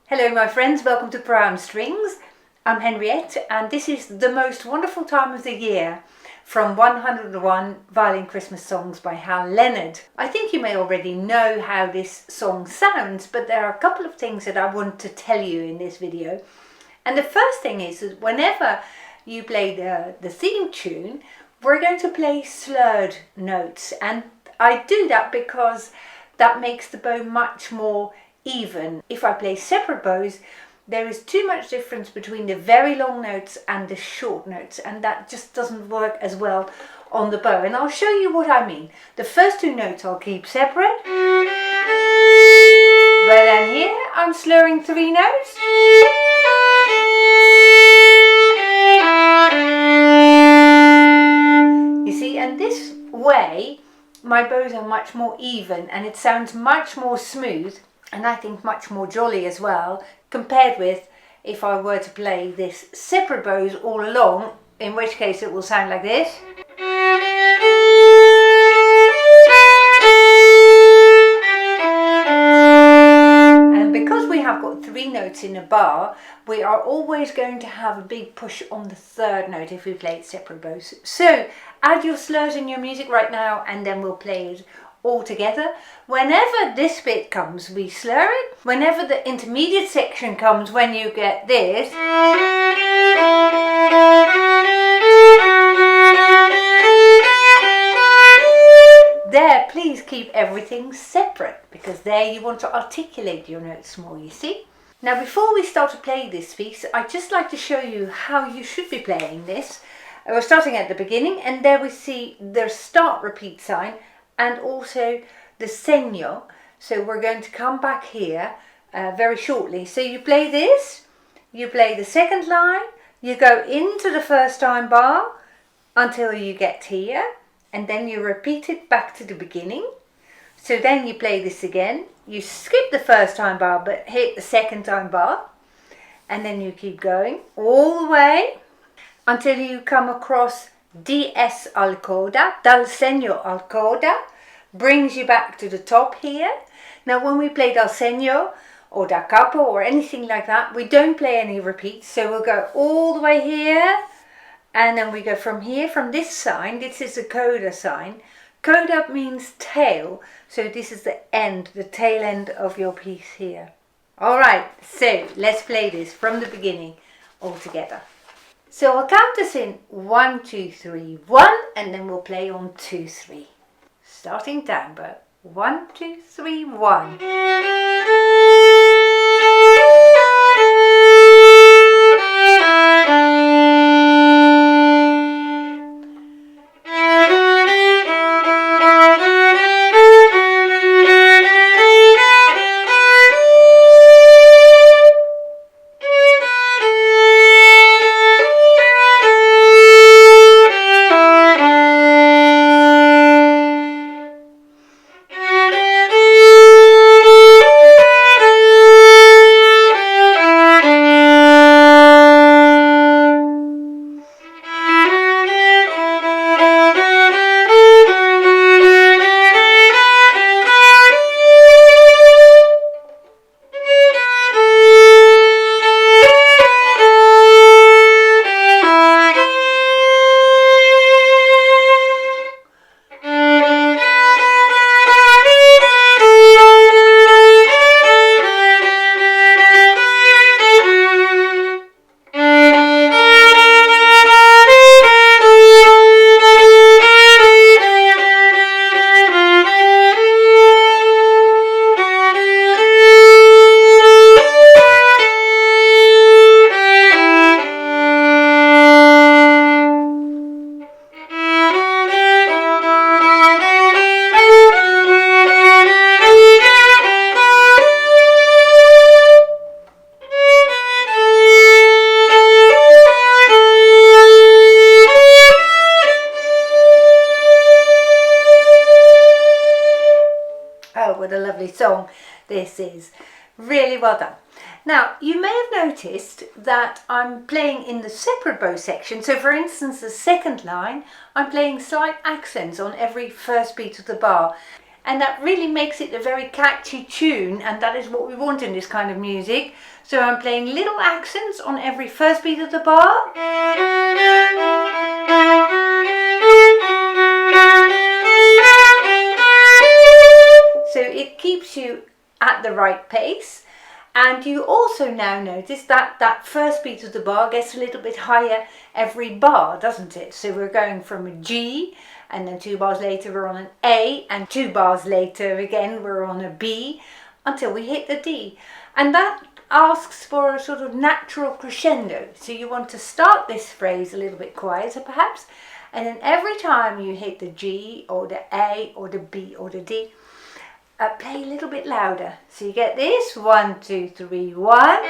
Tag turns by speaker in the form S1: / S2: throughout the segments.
S1: Hello my friends, welcome to Brown Strings. I'm Henriette and this is the most wonderful time of the year from 101 Violin Christmas Songs by Hal Leonard. I think you may already know how this song sounds, but there are a couple of things that I want to tell you in this video. And the first thing is that whenever you play the theme tune, we're going to play slurred notes, and I do that because that makes the bow much more even. If I play separate bows, there is too much difference between the very long notes and the short notes, and that just doesn't work as well on the bow. And I'll show you what I mean. The first two notes I'll keep separate, but then here I'm slurring three notes. You see, and this way my bows are much more even and it sounds much more smooth, and I think much more jolly as well, compared with if I were to play this separate bows all along, in which case it will sound like this. And because we have got three notes in a bar, we are always going to have a big push on the third note if we play separate bows. So add your slurs in your music right now and then we'll play it all together. Whenever this bit comes, we slur it. Whenever the intermediate section comes, when you get this, there, please keep everything separate, because there you want to articulate your notes more, you see. Now before we start to play this piece, I'd just like to show you how you should be playing this. We're starting at the beginning, and there we see the start repeat sign and also the segno. So we're going to come back here very shortly. So you play this, you play the second line, you go into the first time bar until you get here, and then you repeat it back to the beginning. So then you play this again, you skip the first time bar but hit the second time bar, and then you keep going all the way until you come across DS al coda, dal segno al coda, brings you back to the top here. Now when we play dal segno or da capo or anything like that, we don't play any repeats, so we'll go all the way here, and then we go from here, from this sign. This is the coda sign. Coda means tail, so this is the end, the tail end of your piece here. Alright, so let's play this from the beginning all together. So I'll count us in 1, 2, 3, 1, and then we'll play on 2, 3. Starting down bow. 1, 2, 3, 1. What a lovely song this is. Really well done. Now you may have noticed that I'm playing in the separate bow section. So for instance, the second line, I'm playing slight accents on every first beat of the bar. And that really makes it a very catchy tune, and that is what we want in this kind of music. So I'm playing little accents on every first beat of the bar. So it keeps you at the right pace. And you also now notice that that first beat of the bar gets a little bit higher every bar, doesn't it? So we're going from a G, and then 2 bars later we're on an A, and 2 bars later again we're on a B, until we hit the D. And that asks for a sort of natural crescendo. So you want to start this phrase a little bit quieter perhaps, and then every time you hit the G or the A or the B or the D, play a little bit louder. So you get this, 1, 2, 3, 1.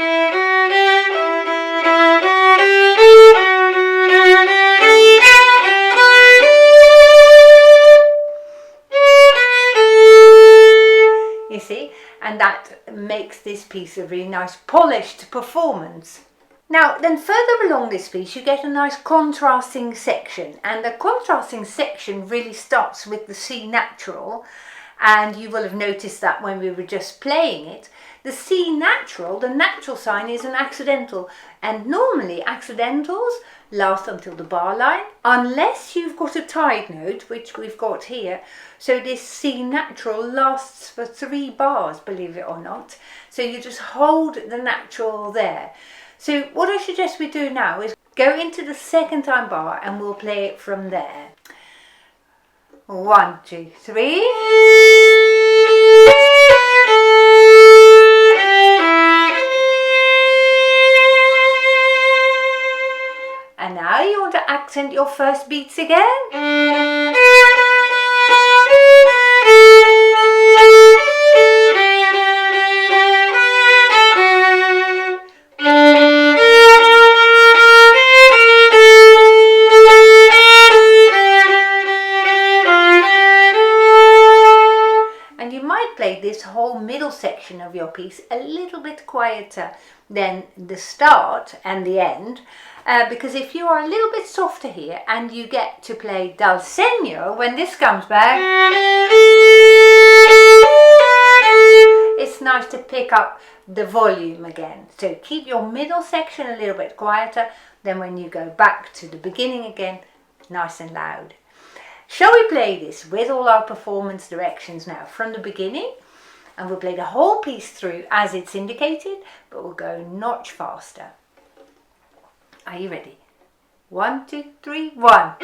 S1: You see, and that makes this piece a really nice polished performance. Now then, further along this piece you get a nice contrasting section, and the contrasting section really starts with the C natural. And you will have noticed that when we were just playing it, the C natural, the natural sign, is an accidental, and normally accidentals last until the bar line, unless you've got a tied note, which we've got here. So this C natural lasts for 3 bars, believe it or not. So you just hold the natural there. So what I suggest we do now is go into the second time bar, and we'll play it from there. 1, 2, 3. And now you want to accent your first beats again. This whole middle section of your piece a little bit quieter than the start and the end, because if you are a little bit softer here and you get to play dal segno when this comes back, it's nice to pick up the volume again. So keep your middle section a little bit quieter, then when you go back to the beginning again, nice and loud. Shall we play this with all our performance directions now from the beginning? And we'll play the whole piece through as it's indicated, but we'll go a notch faster. Are you ready? 1, 2, 3, 1.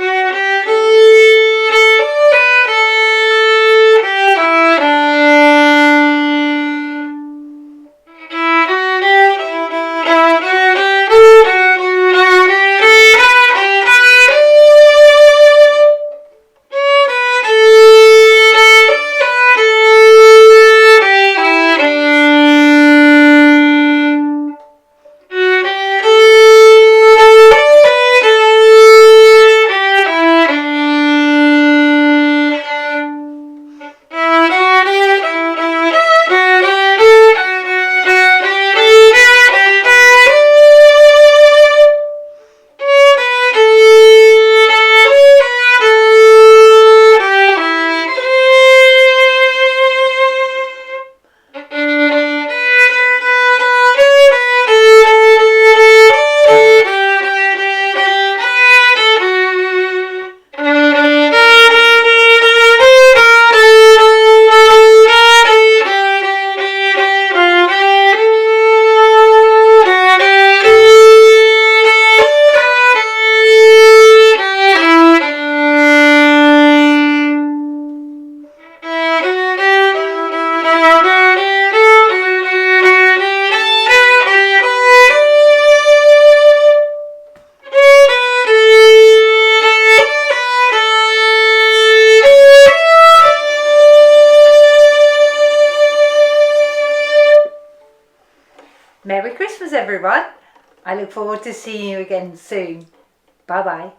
S1: Merry Christmas everyone. I look forward to seeing you again soon. Bye bye.